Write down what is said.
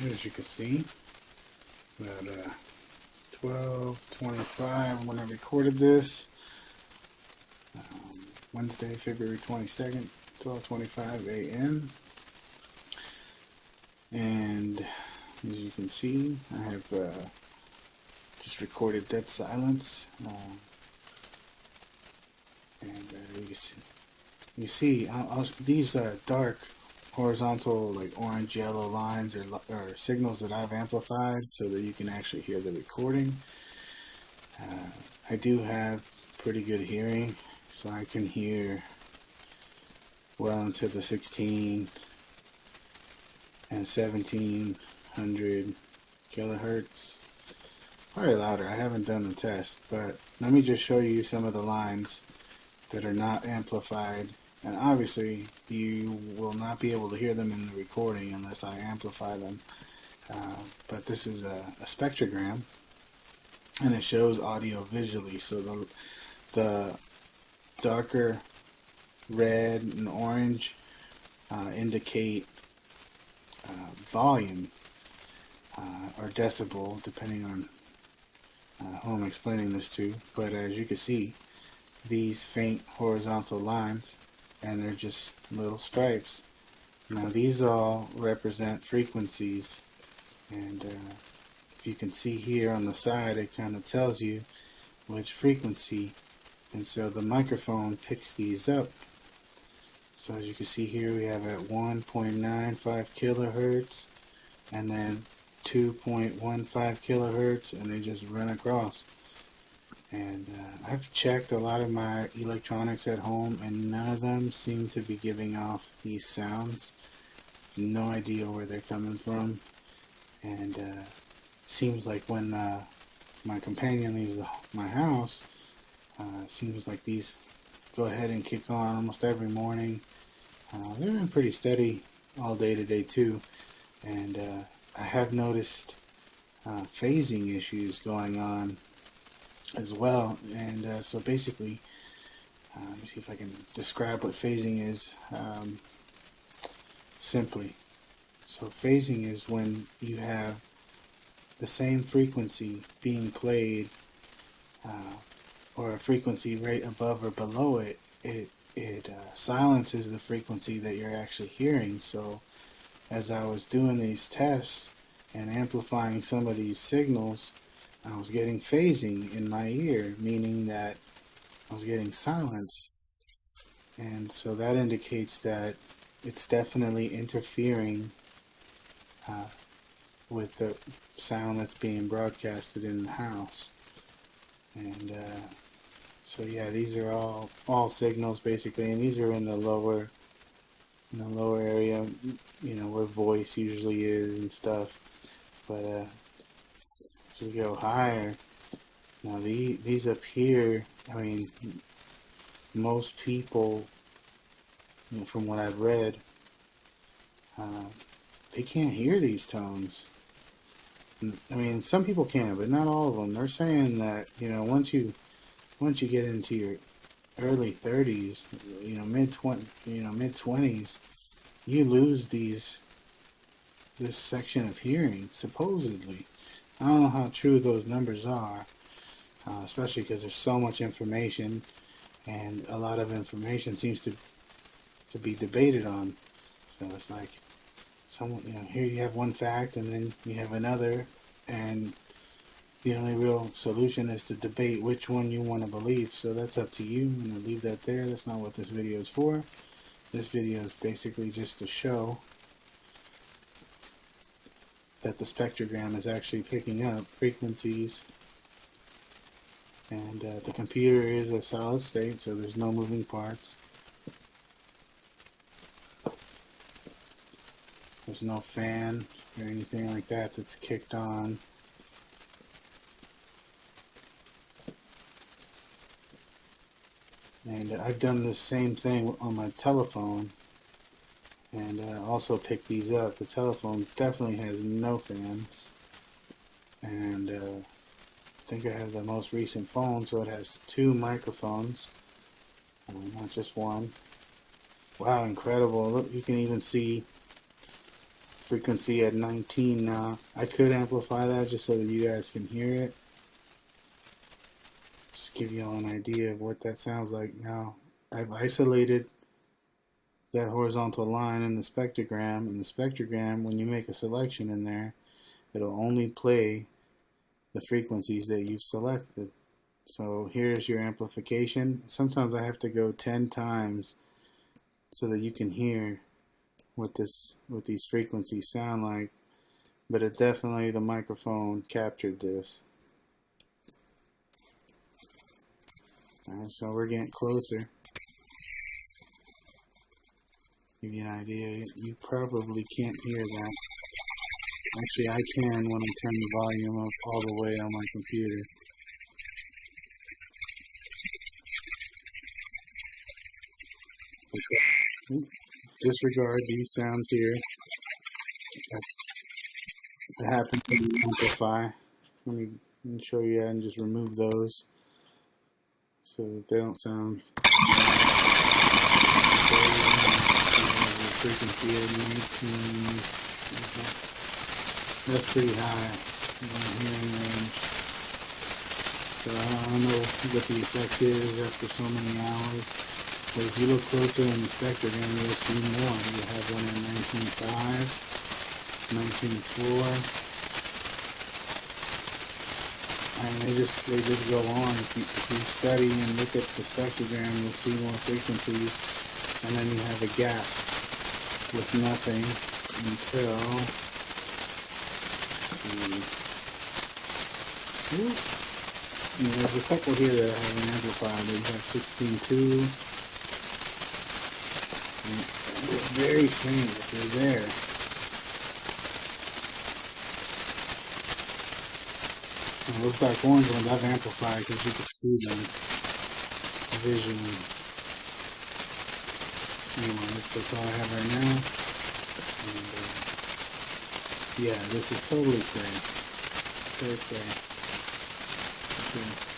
as you can see, about 12:25 when I recorded this. Wednesday, February 22nd, 12:25 a.m. And as you can see, I have just recorded dead silence. You see these dark horizontal, like orange yellow lines or signals that I've amplified so that you can actually hear the recording. I do have pretty good hearing, so I can hear well into the 16 and 1700 kilohertz. Probably louder. I haven't done the test, but let me just show you some of the lines that are not amplified. And obviously, you will not be able to hear them in the recording unless I amplify them. But this is a spectrogram, and it shows audio visually. So the darker red and orange indicate volume or decibel, depending on who I'm explaining this to. But as you can see, these faint horizontal lines, and they're just little stripes. Now these all represent frequencies, and if you can see here on the side, it kind of tells you which frequency, and so the microphone picks these up. So as you can see here, we have at 1.95 kilohertz and then 2.15 kilohertz, and they just run across. And I've checked a lot of my electronics at home, and none of them seem to be giving off these sounds. No idea where they're coming from. And seems like when my companion leaves my house, seems like these go ahead and kick on almost every morning. They're been pretty steady all day today too. And I have noticed phasing issues going on as well. And so basically, let me see if I can describe what phasing is simply. So phasing is when you have the same frequency being played, or a frequency right above or below it. It silences the frequency that you're actually hearing. So as I was doing these tests and amplifying some of these signals, I was getting phasing in my ear, meaning that I was getting silence. And so that indicates that it's definitely interfering with the sound that's being broadcasted in the house. And so yeah, these are all signals basically, and these are in the lower area, you know, where voice usually is and stuff. But as we go higher, now these up here, I mean, most people, you know, from what I've read, they can't hear these tones. I mean, some people can, but not all of them. They're saying that, you know, once you get into your early 30s, you know, mid 20s, you lose this section of hearing, supposedly. I don't know how true those numbers are, especially because there's so much information, and a lot of information seems to be debated on. So it's like, you know, here you have one fact, and then you have another, and the only real solution is to debate which one you want to believe. So that's up to you. I'm going to leave that there. That's not what this video is for. This video is basically just to show that the spectrogram is actually picking up frequencies, and the computer is a solid state, so there's no moving parts. There's no fan or anything like that that's kicked on. And I've done the same thing on my telephone, and also picked these up. The telephone definitely has no fans, and I think I have the most recent phone, so it has 2 microphones, not just one. Wow, incredible. Look, you can even see frequency at 19 now. I could amplify that just so that you guys can hear it. Just give you all an idea of what that sounds like. Now, I've isolated that horizontal line in the spectrogram. In the spectrogram, when you make a selection in there, it'll only play the frequencies that you've selected. So here's your amplification. Sometimes I have to go 10 times so that you can hear what these frequencies sound like. But it definitely, the microphone captured this. Alright, so we're getting closer. Give you an idea. You probably can't hear that. Actually, I can when I turn the volume up all the way on my computer. Okay. Disregard these sounds here. That happens when you amplify. Let me show you that and just remove those so that they don't sound. Frequency at 19. That's pretty high in the hearing range. So I don't know what the effect is after so many hours. But if you look closer in the spectrogram, you'll see more. You have one at 19.5, 19.4. And they just go on. If you study and look at the spectrogram, you'll see more frequencies. And then you have a gap with nothing until there's a couple here that I haven't amplified. They have 16.2. They're very faint if they're there. And those dark orange ones I've amplified because you can see them visually. Anyway, that's all I have right now. And, yeah, this is totally safe. Very safe. Okay.